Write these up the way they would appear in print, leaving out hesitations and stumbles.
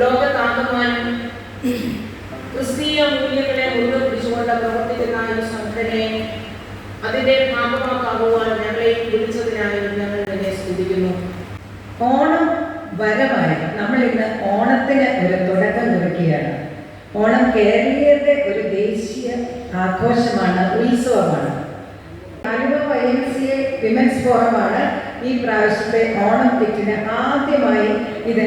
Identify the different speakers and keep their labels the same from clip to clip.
Speaker 1: ലോകത്താകമാനം ക്രിസ്തീയ മൂല്യങ്ങളെ മുറുകെ പിടിച്ചുകൊണ്ട് പ്രവർത്തിക്കുന്ന ഈ സംഘടനയെ അതിന്റെ ഭാഗമാക്കാകുവാൻ ഞങ്ങളെ വിളിച്ചതിനായി ഞങ്ങൾ തന്നെ സ്തുതിക്കുന്നു.
Speaker 2: ഓണം വരവായി നമ്മൾ ഇന്ന് ഓണത്തിന് ഒരു തുടക്കം കുറിക്കുകയാണ്. ഓണം കേരളീയരുടെ ഒരു ദേശീയ ആഘോഷമാണ്, ഉത്സവമാണ്. ആലുവ YMCA വിമൻസ് ഫോറമാണ് ഈ പ്രാവശ്യത്തെ ഓണം കിറ്റിന് ആദ്യമായി ഇത്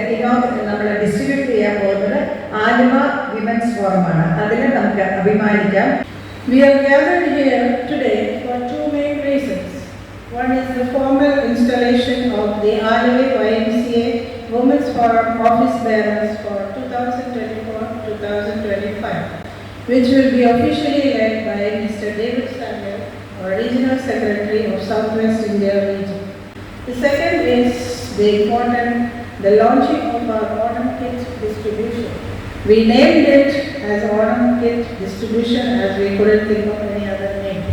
Speaker 2: നമ്മൾ ഡിസ്ട്രിബ്യൂട്ട് ചെയ്യാൻ പോകുന്നത്. ആലുവ വിമൻസ് ഫോറമാണ്. അതിൽ നമുക്ക് അഭിമാനിക്കാം.
Speaker 3: We are gathered here today for two main reasons. One is the formal installation of the Aluva YMCA Women's Forum office bearers for 2024-2025, which will be officially led by Mr. David Samuel, our Regional Secretary of Southwest India region. The second is the launching of our Onam Kit distribution. We named it as Onam Kit distribution as we couldn't think of any other name.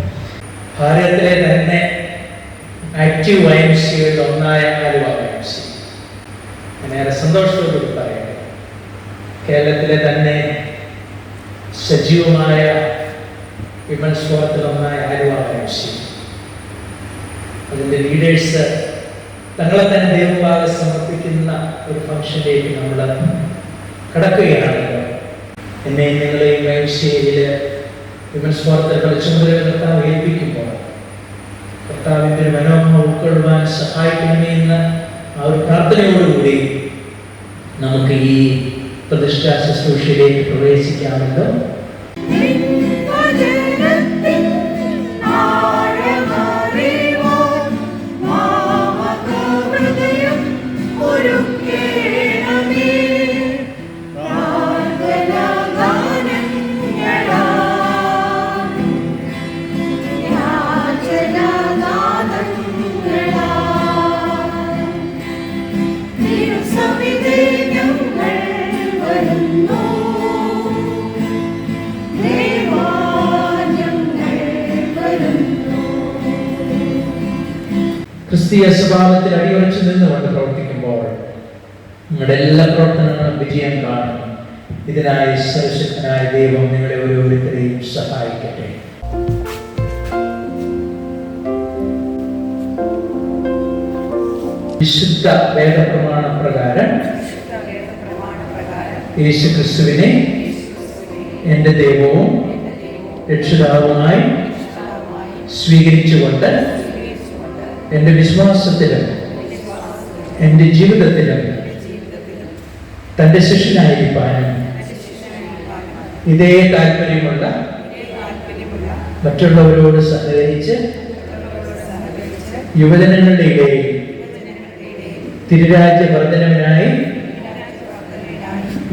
Speaker 4: ഭാരതത്തിലെ തന്നെ active YMCA ഒന്നായ Aluva YMCA ഞാനേറെ സന്തോഷത്തോടുകൂടി പറയുന്നു. കേരളത്തിലെ തന്നെ സജീവമായ women's ഫോറത്തിലൊന്നായ Aluva YMCA അതിൻ്റെ leaders തങ്ങളെ തന്നെ ദൈവഭാഗം സമർപ്പിക്കുന്ന ഒരു ഫംഗ്ഷനിലേക്ക് നമ്മൾ കടക്കുകയാണല്ലോ. എന്നെയും നിങ്ങളെയും YMCAയിൽ വിമൻസ് ഫോറത്തിൽ ചുമതല കർത്താവ് ഏൽപ്പിക്കുമ്പോൾ കർത്താവിൻ്റെ ഒരു മനോഭാവം ഉൾക്കൊള്ളുവാൻ സഹായിക്കണമേ എന്ന ആ ഒരു പ്രാർത്ഥനയോടുകൂടി നമുക്ക് ഈ പ്രതിഷ്ഠാ ശുശ്രൂഷയിലേക്ക് പ്രവേശിക്കാമല്ലോ. ക്രിസ്തീയ സ്വഭാവത്തിൽ അടിയുറച്ചു നിന്നുകൊണ്ട് പ്രവർത്തിക്കുമ്പോൾ നിങ്ങളുടെ എല്ലാ പ്രവർത്തനങ്ങളും വിജയം കാണും. ഇതിനായി സർവശക്തനായ ദൈവം നിങ്ങളെ ഓരോരുത്തരെയും സഹായിക്കട്ടെ. വിശുദ്ധ വേദപ്രമാണ പ്രകാരം യേശു ക്രിസ്തുവിനെ എൻ്റെ ദൈവവും രക്ഷിതാവുമായി സ്വീകരിച്ചുകൊണ്ട് എൻ്റെ വിശ്വാസത്തിലും എൻ്റെ ജീവിതത്തിലും തൻ്റെ ശിഷ്യനായിരിക്കാനും ഇതേ താല്പര്യമുള്ള മറ്റുള്ളവരോട് സഹകരിച്ച് യുവജനങ്ങളുടെ ഇടയിൽ തിരുരാജ്യ വർദ്ധനവിനായി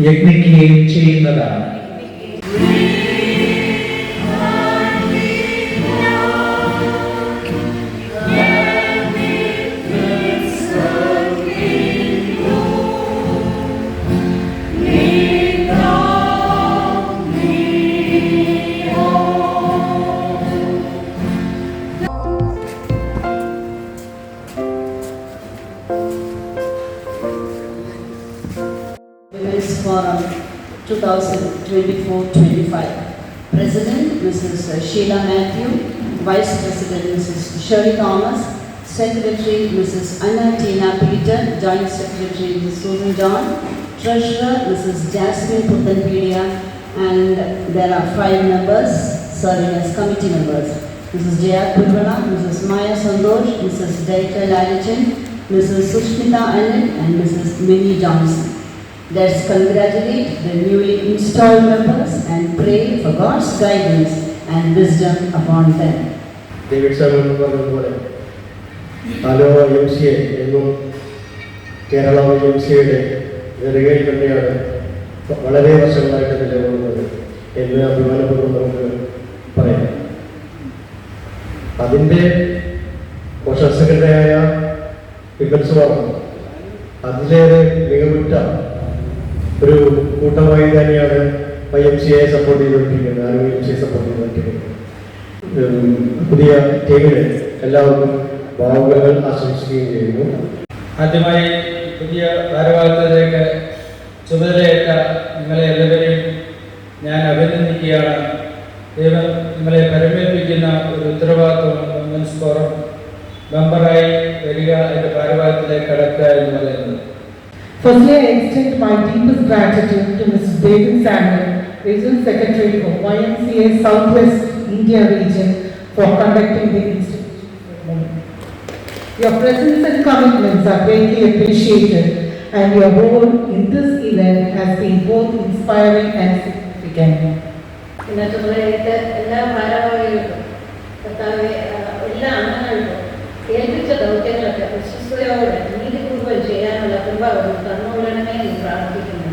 Speaker 4: യജ്ഞിക്കുകയും ചെയ്യുന്നതാണ്.
Speaker 5: Forum 2024-25. President Mrs. Sheila Matthew, Vice President Mrs. Shirley Thomas, Secretary Mrs. Anna Tina Peter, Joint Secretary Mrs. Susan John, Treasurer Mrs. Jasmine Puthanpedia, and there are 5 members serving as committee members: Mrs. Jaya Purvala, Mrs. Maya Sandosh, Mrs. Deika Lalijan, Mrs. Sushmita Anand, and Mrs. Minnie Johnson. Let's congratulate the newly installed members and pray for God's guidance and wisdom upon them.
Speaker 6: David Samuel പറഞ്ഞതുപോലെ Aluva YMCA എന്നും കേരള YMCAയുടെ നെറുകയിൽ തന്നെയാണ് വളരെ വർഷങ്ങളായിട്ട് നിലകൊള്ളുന്നത് എന്ന് അഭിമാനപൂർവ്വം നമുക്ക് പറയാം. അതിൻ്റെ സെക്രട്ടറിയായ വിമൻസ് ഫോറം അതിലേറെ മികവുറ്റ ഒരു കൂട്ടമായി തന്നെയാണ് YMCA സപ്പോർട്ട് ചെയ്തുകൊണ്ടിരിക്കുന്നത്, ആലുവ YMCA സപ്പോർട്ട് ചെയ്തുകൊണ്ടിരിക്കുന്നത്. പുതിയ ടീമിന് എല്ലാവർക്കും ഭാവുകങ്ങൾ ആശംസിക്കുകയും ചെയ്യുന്നു.
Speaker 4: ആദ്യമായി പുതിയ ഭാരവാഹിത്വത്തിലേക്ക്
Speaker 7: ചുമതലയേറ്റ നിങ്ങളെ എല്ലാവരെയും ഞാൻ അഭിനന്ദിക്കുകയാണ്. ദൈവം നിങ്ങളെ പരമേൽപ്പിക്കുന്ന ഒരു ഉത്തരവാദിത്വം വിമൻസ് ഫോറം മെമ്പറായി വരിക എൻ്റെ ഭാരവാഹത്തിലേക്ക് കടക്കുക എന്ന് പറയുന്നത്.
Speaker 3: Firstly, I extend my deepest gratitude to Mr. David Samuel, Regional Secretary of YMCA Southwest India Region, for conducting the institution ceremony. Your presence and commitments are greatly appreciated, and your role in this event has been both inspiring and significant.
Speaker 8: ഇന്ന് ചുമതലയേറ്റ് എല്ലാ ഭാരവാഹികൾക്കും കർത്താവെ എല്ലാ അംഗങ്ങൾക്കും ഏൽപ്പിച്ച ദൗത്യങ്ങളൊക്കെ വിശ്വസ്തയോടെ നീതിപൂർവ്വം ചെയ്യാനുള്ള കൃപ തന്നുകൊള്ളണമേ എന്ന് പ്രാർത്ഥിക്കുന്നു.